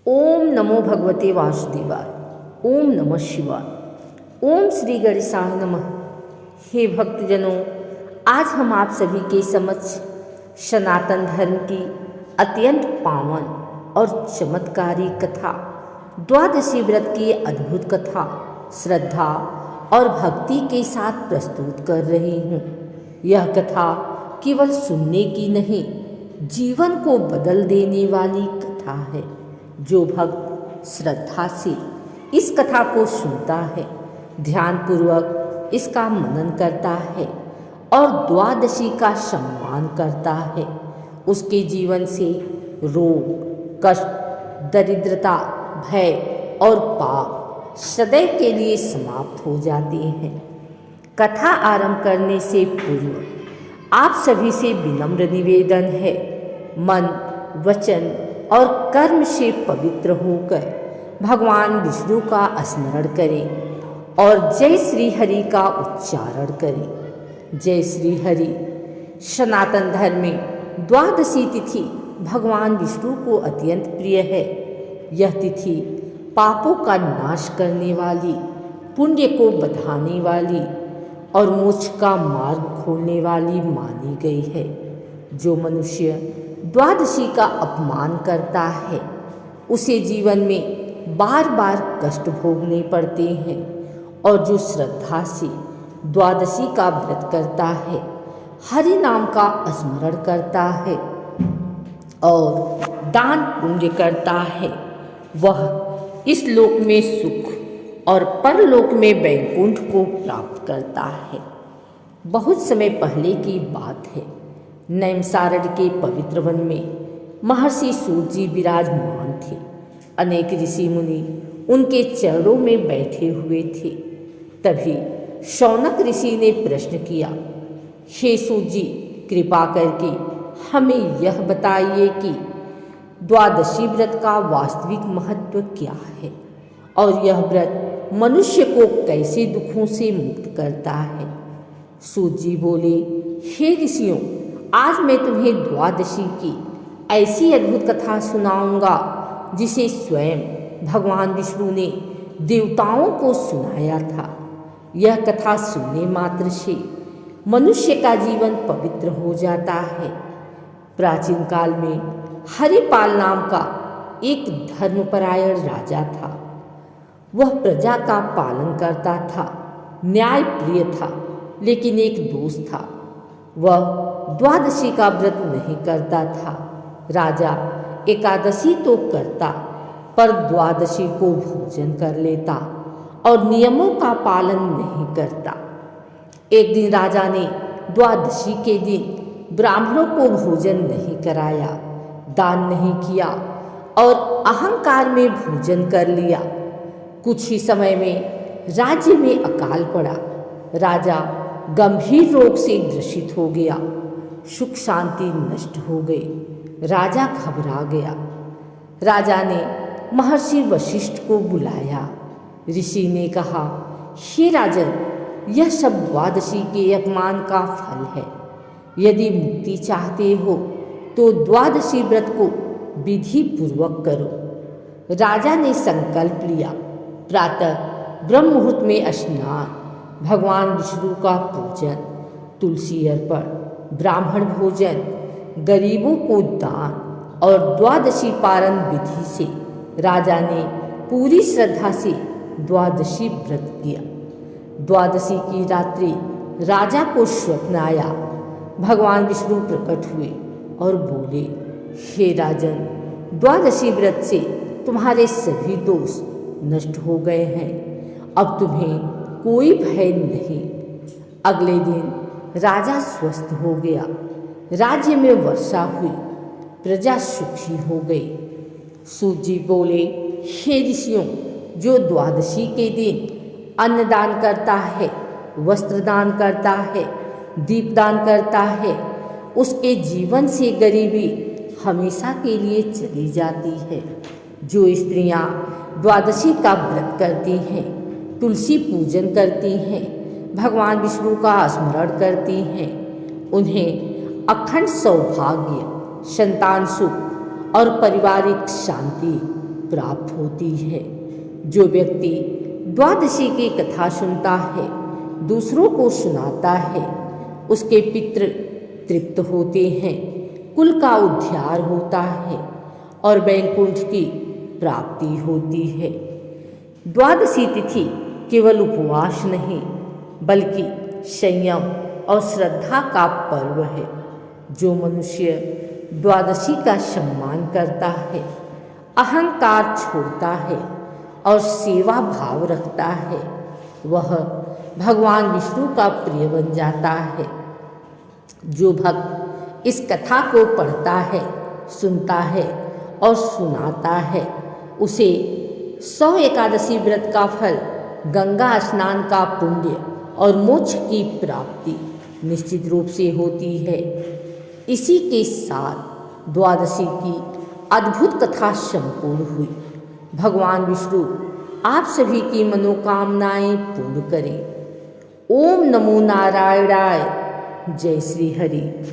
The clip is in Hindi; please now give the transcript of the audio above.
ओम नमो भगवते वासुदेवाय। ओम नमः शिवाय। ओम श्री गणेशाय नमः। हे भक्तजनों, आज हम आप सभी के समक्ष सनातन धर्म की अत्यंत पावन और चमत्कारी कथा, द्वादशी व्रत की अद्भुत कथा श्रद्धा और भक्ति के साथ प्रस्तुत कर रही हूँ। यह कथा केवल सुनने की नहीं, जीवन को बदल देने वाली कथा है। जो भक्त श्रद्धा से इस कथा को सुनता है, ध्यानपूर्वक इसका मनन करता है और द्वादशी का सम्मान करता है, उसके जीवन से रोग, कष्ट, दरिद्रता, भय और पाप सदैव के लिए समाप्त हो जाते हैं। कथा आरंभ करने से पूर्व आप सभी से विनम्र निवेदन है, मन, वचन और कर्म से पवित्र होकर भगवान विष्णु का स्मरण करें और जय श्री हरि का उच्चारण करें। जय श्री हरि। सनातन धर्म में द्वादशी तिथि भगवान विष्णु को अत्यंत प्रिय है। यह तिथि पापों का नाश करने वाली, पुण्य को बढ़ाने वाली और मोक्ष का मार्ग खोलने वाली मानी गई है। जो मनुष्य द्वादशी का अपमान करता है, उसे जीवन में बार बार कष्ट भोगने पड़ते हैं, और जो श्रद्धा से द्वादशी का व्रत करता है, हरि नाम का स्मरण करता है और दान पुण्य करता है, वह इस लोक में सुख और परलोक में वैकुंठ को प्राप्त करता है। बहुत समय पहले की बात है। नैमिषारण्य के पवित्र वन में महर्षि सूत जी विराजमान थे। अनेक ऋषि मुनि उनके चरणों में बैठे हुए थे। तभी शौनक ऋषि ने प्रश्न किया, हे सूत जी, कृपा करके हमें यह बताइए कि द्वादशी व्रत का वास्तविक महत्व क्या है और यह व्रत मनुष्य को कैसे दुखों से मुक्त करता है। सूत जी बोले, हे ऋषियों, आज मैं तुम्हें द्वादशी की ऐसी अद्भुत कथा सुनाऊंगा जिसे स्वयं भगवान विष्णु ने देवताओं को सुनाया था। यह कथा सुनने मात्र से मनुष्य का जीवन पवित्र हो जाता है। प्राचीन काल में हरिपाल नाम का एक धर्मपरायण राजा था। वह प्रजा का पालन करता था, न्याय प्रिय था, लेकिन एक दोष था, वह द्वादशी का व्रत नहीं करता था। राजा एकादशी तो करता, पर द्वादशी को भोजन कर लेता और नियमों का पालन नहीं करता। एक दिन राजा ने द्वादशी के दिन ब्राह्मणों को भोजन नहीं कराया, दान नहीं किया और अहंकार में भोजन कर लिया। कुछ ही समय में राज्य में अकाल पड़ा। राजा गंभीर रोग से ग्रसित हो गया। सुख शांति नष्ट हो गई। राजा घबरा गया। राजा ने महर्षि वशिष्ठ को बुलाया। ऋषि ने कहा, हे राजन, यह सब द्वादशी के अपमान का फल है। यदि मुक्ति चाहते हो तो द्वादशी व्रत को विधि पूर्वक करो। राजा ने संकल्प लिया। प्रातः ब्रह्म मुहूर्त में स्नान, भगवान विष्णु का पूजन, तुलसी अर्पण, ब्राह्मण भोजन, गरीबों को दान और द्वादशी पारण विधि से राजा ने पूरी श्रद्धा से द्वादशी व्रत किया। द्वादशी की रात्रि राजा को स्वप्न आया। भगवान विष्णु प्रकट हुए और बोले, हे राजन, द्वादशी व्रत से तुम्हारे सभी दोष नष्ट हो गए हैं। अब तुम्हें कोई भय नहीं। अगले दिन राजा स्वस्थ हो गया। राज्य में वर्षा हुई, प्रजा सुखी हो गई। सूत जी बोले, हे ऋषियों, जो द्वादशी के दिन अन्नदान करता है, वस्त्रदान करता है, दीपदान करता है, उसके जीवन से गरीबी हमेशा के लिए चली जाती है। जो स्त्रियां द्वादशी का व्रत करती हैं, तुलसी पूजन करती हैं, भगवान विष्णु का स्मरण करती हैं, उन्हें अखंड सौभाग्य, संतान सुख और पारिवारिक शांति प्राप्त होती है। जो व्यक्ति द्वादशी की कथा सुनता है, दूसरों को सुनाता है, उसके पितृ तृप्त होते हैं, कुल का उद्धार होता है और वैकुंठ की प्राप्ति होती है। द्वादशी तिथि केवल उपवास नहीं बल्कि संयम और श्रद्धा का पर्व है। जो मनुष्य द्वादशी का सम्मान करता है, अहंकार छोड़ता है और सेवा भाव रखता है, वह भगवान विष्णु का प्रिय बन जाता है। जो भक्त इस कथा को पढ़ता है, सुनता है और सुनाता है, उसे 100 एकादशी व्रत का फल, गंगा स्नान का पुण्य और मोक्ष की प्राप्ति निश्चित रूप से होती है। इसी के साथ द्वादशी की अद्भुत कथा संपूर्ण हुई। भगवान विष्णु आप सभी की मनोकामनाएं पूर्ण करें। ओम नमो नारायणाय। जय श्री हरि।